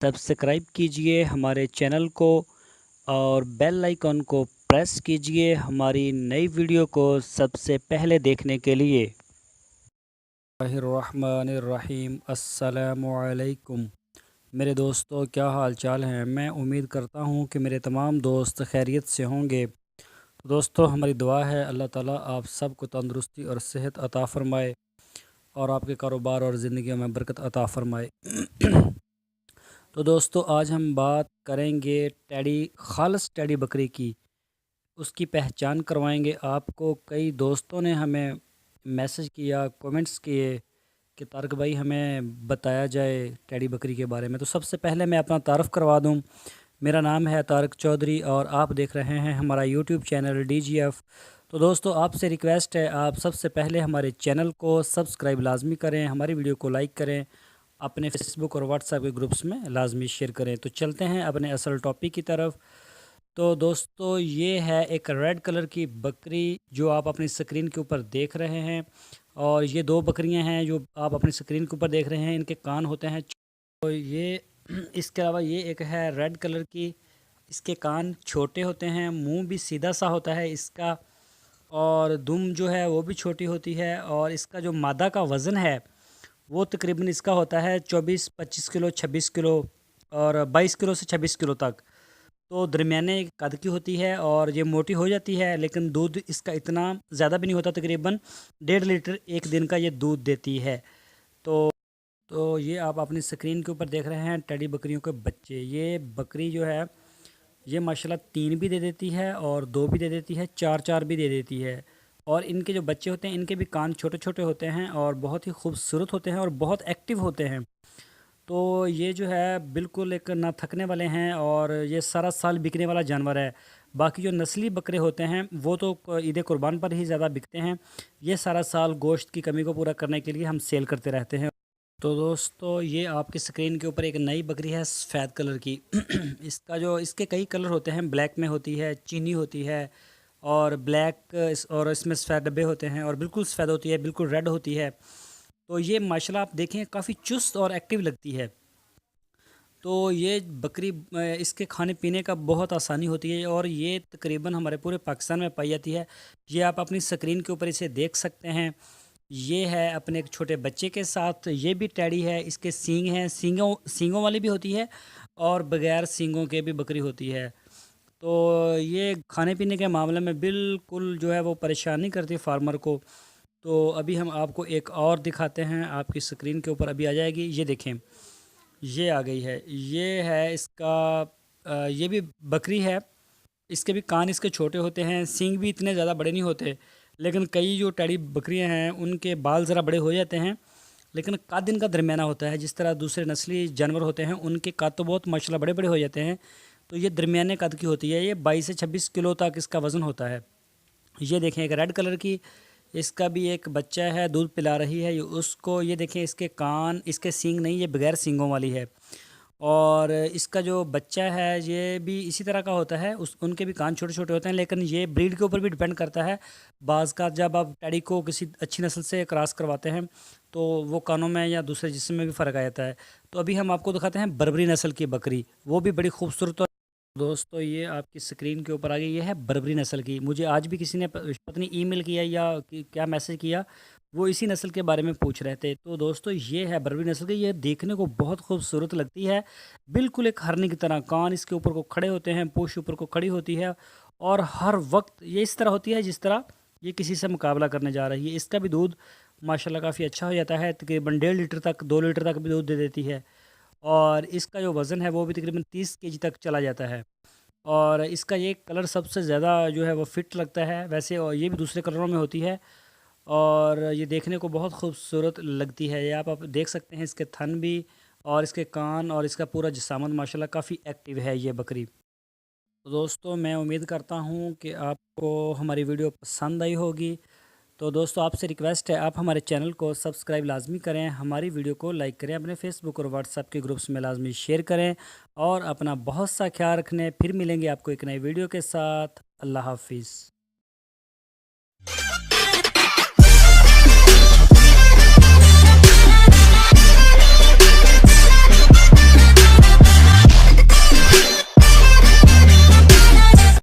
Subscribe कीजिए हमारे channel को और बेल आइकन को प्रेस कीजिए हमारी नई वीडियो को सबसे पहले देखने के लिए। रहमानिर्रहीम, अस्सलामुअलैकुम। मेरे दोस्तों, क्या हाल चाल हैं। मैं उम्मीद करता हूं कि मेरे तमाम दोस्त खैरियत से होंगे। दोस्तों, हमारी दुआ है अल्लाह ताला आप सबको तंदुरुस्ती और सेहत अता फ़रमाए और आपके कारोबार और ज़िंदगी में बरकत अता फ़रमाए। तो दोस्तों, आज हम बात करेंगे खालिस टेडी बकरी की। उसकी पहचान करवाएंगे आपको। कई दोस्तों ने हमें मैसेज किया, कमेंट्स किए कि तारक भाई हमें बताया जाए टेडी बकरी के बारे में। तो सबसे पहले मैं अपना तारफ़ करवा दूं। मेरा नाम है तारक चौधरी और आप देख रहे हैं हमारा यूट्यूब चैनल DGF। तो दोस्तों, आपसे रिक्वेस्ट है, आप सबसे पहले हमारे चैनल को सब्सक्राइब लाजमी करें, हमारी वीडियो को लाइक करें, अपने फेसबुक और व्हाट्सएप के ग्रुप्स में लाजमी शेयर करें। तो चलते हैं अपने असल टॉपिक की तरफ। तो दोस्तों, ये है एक रेड कलर की बकरी जो आप अपनी स्क्रीन के ऊपर देख रहे हैं, और ये दो बकरियां हैं जो आप अपनी स्क्रीन के ऊपर देख रहे हैं। इनके कान होते हैं। तो ये इसके अलावा ये एक है रेड कलर की, इसके कान छोटे होते हैं, मुंह भी सीधा सा होता है इसका, और दुम जो है वो भी छोटी होती है। और इसका जो मादा का वज़न है वो तकरीबन इसका होता है 24-25 किलो, 26 किलो और 22 किलो से 26 किलो तक। तो दरमियाने कद की होती है और ये मोटी हो जाती है, लेकिन दूध इसका इतना ज़्यादा भी नहीं होता। तकरीबन 1.5 लीटर एक दिन का ये दूध देती है। तो ये आप अपनी स्क्रीन के ऊपर देख रहे हैं टेडी बकरियों के बच्चे। ये बकरी जो है ये माशाल्लाह 3 भी दे देती है और 2 भी दे देती है, 4 भी दे देती है। और इनके जो बच्चे होते हैं इनके भी कान छोटे छोटे होते हैं और बहुत ही खूबसूरत होते हैं और बहुत एक्टिव होते हैं। तो ये जो है बिल्कुल एक ना थकने वाले हैं और ये सारा साल बिकने वाला जानवर है। बाकी जो नस्ली बकरे होते हैं वो तो ईद कुर्बान पर ही ज़्यादा बिकते हैं। ये सारा साल गोश्त की कमी को पूरा करने के लिए हम सेल करते रहते हैं। तो दोस्तों, ये आपकी स्क्रीन के ऊपर एक नई बकरी है सफ़ेद कलर की। इसके कई कलर होते हैं। ब्लैक में होती है, चीनी होती है और और इसमें सफ़ेद डब्बे होते हैं, और बिल्कुल सफ़ेद होती है, बिल्कुल रेड होती है। तो ये माशाल्लाह आप देखें काफ़ी चुस्त और एक्टिव लगती है। तो ये बकरी इसके खाने पीने का बहुत आसानी होती है और ये तकरीबन हमारे पूरे पाकिस्तान में पाई जाती है। ये आप अपनी स्क्रीन के ऊपर इसे देख सकते हैं। ये है अपने एक छोटे बच्चे के साथ। ये भी टैडी है, इसके सींग हैं, सींगों वाली भी होती है और बगैर सींगों के भी बकरी होती है। तो ये खाने पीने के मामले में बिल्कुल जो है वो परेशान नहीं करती फार्मर को। तो अभी हम आपको एक और दिखाते हैं, आपकी स्क्रीन के ऊपर अभी आ जाएगी। ये देखें, ये आ गई है। ये है इसका ये भी बकरी है। इसके भी कान इसके छोटे होते हैं, सींग भी इतने ज़्यादा बड़े नहीं होते। लेकिन कई जो टैडी बकरियां हैं उनके बाल ज़रा बड़े हो जाते हैं, लेकिन कद इनका दरमियाना होता है। जिस तरह दूसरे नस्ली जानवर होते हैं उनके कद तो बहुत माशाल्लाह बड़े बड़े हो जाते हैं, तो ये दरमियाने कद की होती है। ये 22 से 26 किलो तक इसका वज़न होता है। ये देखें, एक रेड कलर की, इसका भी एक बच्चा है, दूध पिला रही है ये उसको। ये देखें, इसके कान, इसके सींग नहीं, ये बगैर सींगों वाली है। और इसका जो बच्चा है ये भी इसी तरह का होता है। उनके भी कान छोटे छोटे होते हैं, लेकिन ये ब्रीड के ऊपर भी डिपेंड करता है। बाज़ का जब आप टैडी को किसी अच्छी नस्ल से क्रॉस करवाते हैं तो वो कानों में या दूसरे जिस्म में भी फ़र्क आ जाता है। तो अभी हम आपको दिखाते हैं बर्बरी नस्ल की बकरी, वो भी बड़ी खूबसूरत। दोस्तों, ये आपकी स्क्रीन के ऊपर आ गई, ये है बर्बरी नस्ल की। मुझे आज भी किसी ने पता नहीं ईमेल किया या क्या मैसेज किया, वो इसी नस्ल के बारे में पूछ रहे थे। तो दोस्तों, ये है बर्बरी नस्ल की। ये देखने को बहुत खूबसूरत लगती है, बिल्कुल एक हरनी की तरह। कान इसके ऊपर को खड़े होते हैं, पूंछ ऊपर को खड़ी होती है, और हर वक्त ये इस तरह होती है जिस तरह ये किसी से मुकाबला करने जा रही है। इसका भी दूध माशाल्लाह काफ़ी अच्छा हो जाता है, तकरीबन 1.5 लीटर तक, 2 लीटर तक भी दूध दे देती है। और इसका जो वज़न है वो भी तकरीबन 30 केजी तक चला जाता है। और इसका ये कलर सबसे ज़्यादा जो है वो फिट लगता है वैसे, और ये भी दूसरे कलरों में होती है और ये देखने को बहुत खूबसूरत लगती है। ये आप देख सकते हैं, इसके थन भी और इसके कान और इसका पूरा जिस्मानत माशाल्लाह काफ़ी एक्टिव है ये बकरी। तो दोस्तों, मैं उम्मीद करता हूँ कि आपको हमारी वीडियो पसंद आई होगी। तो दोस्तों, आपसे रिक्वेस्ट है, आप हमारे चैनल को सब्सक्राइब लाजमी करें, हमारी वीडियो को लाइक करें, अपने फेसबुक और व्हाट्सएप के ग्रुप्स में लाजमी शेयर करें, और अपना बहुत सा ख्याल रखने। फिर मिलेंगे आपको एक नई वीडियो के साथ। अल्लाह हाफिज़।